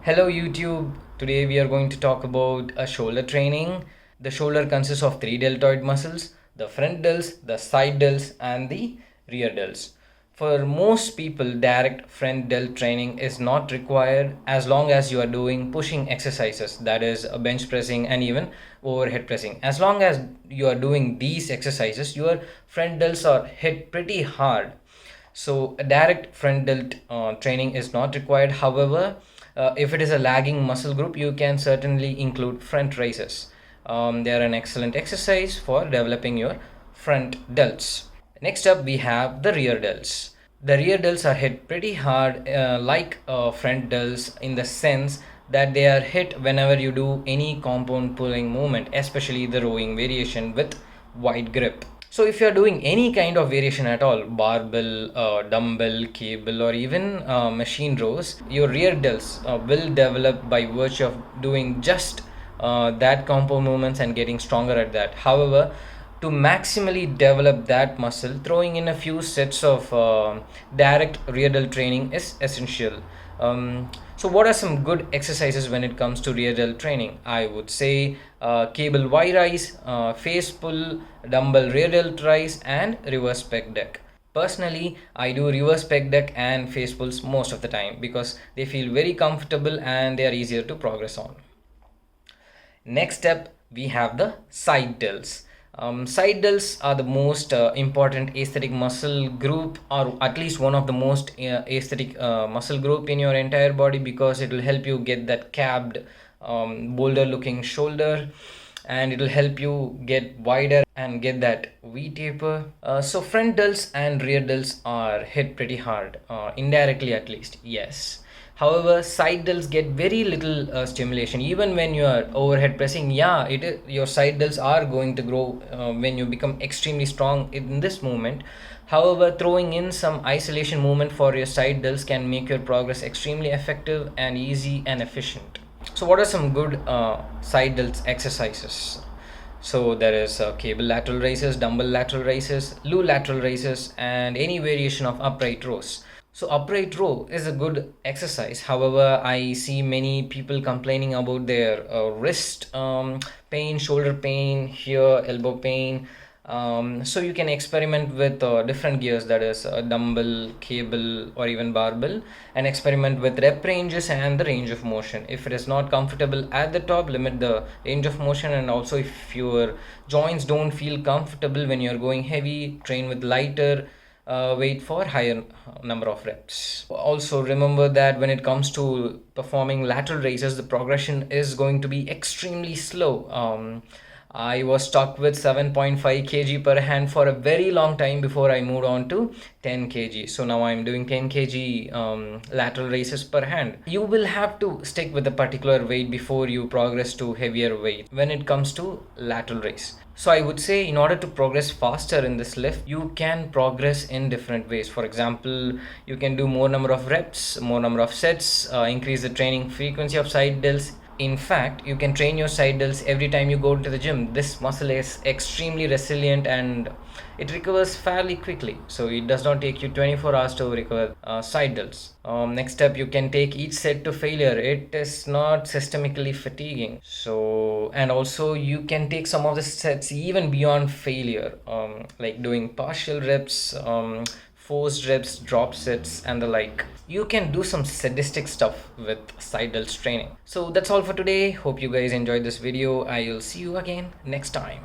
Hello YouTube. Today we are going to talk about a shoulder training. The shoulder consists of three deltoid muscles: the front delts, the side delts, and the rear delts. For most people, direct front delt training is not required as long as you are doing pushing exercises, that is bench pressing and even overhead pressing. As long as you are doing these exercises, your front delts are hit pretty hard. So a direct front delt training is not required. However, if it is a lagging muscle group, you can certainly include front raises. They are an excellent exercise for developing your front delts. Next up, we have the rear delts. The rear delts are hit pretty hard, like front delts, in the sense that they are hit whenever you do any compound pulling movement, especially the rowing variation with wide grip. So if you're doing any kind of variation at all, barbell, dumbbell, cable, or even machine rows, your rear delts will develop by virtue of doing just that compound movements and getting stronger at that. However, to maximally develop that muscle, throwing in a few sets of direct rear delt training is essential. So what are some good exercises when it comes to rear delt training? I would say cable Y rise, face pull, dumbbell rear delt rise, and reverse pec deck. Personally, I do reverse pec deck and face pulls most of the time because they feel very comfortable and they are easier to progress on. Next up, we have the side delts. Side delts are the most important aesthetic muscle group, or at least one of the most aesthetic muscle group in your entire body, because it will help you get that capped, boulder looking shoulder, and it will help you get wider and get that V taper. So front delts and rear delts are hit pretty hard, indirectly at least, yes. However, side delts get very little stimulation. Even when you are overhead pressing, your side delts are going to grow when you become extremely strong in this movement. However, throwing in some isolation movement for your side delts can make your progress extremely effective and easy and efficient. So what are some good side delts exercises? So there is cable lateral raises, dumbbell lateral raises, Lou lateral raises, and any variation of upright rows. So upright row is a good exercise. However, I see many people complaining about their wrist pain, shoulder pain, here elbow pain. So you can experiment with different gears, that is dumbbell, cable, or even barbell, and experiment with rep ranges and the range of motion. If it is not comfortable at the top, limit the range of motion. And also, if your joints don't feel comfortable when you're going heavy, train with lighter weight for higher number of reps. Also remember that when it comes to performing lateral raises, the progression is going to be extremely slow. I was stuck with 7.5 kg per hand for a very long time before I moved on to 10 kg. So now I'm doing 10 kg lateral raises per hand. You will have to stick with a particular weight before you progress to heavier weight when it comes to lateral raise. So I would say, in order to progress faster in this lift, you can progress in different ways. For example, you can do more number of reps, more number of sets, increase the training frequency of side delts. In fact, you can train your side delts every time you go to the gym. This muscle is extremely resilient and it recovers fairly quickly. So it does not take you 24 hours to recover side delts. Next up, you can take each set to failure. It is not systemically fatiguing. So, and also you can take some of the sets even beyond failure, like doing partial reps, forced reps, drop sets, and the like. You can do some sadistic stuff with side delts training. So that's all for today. Hope you guys enjoyed this video. I will see you again next time.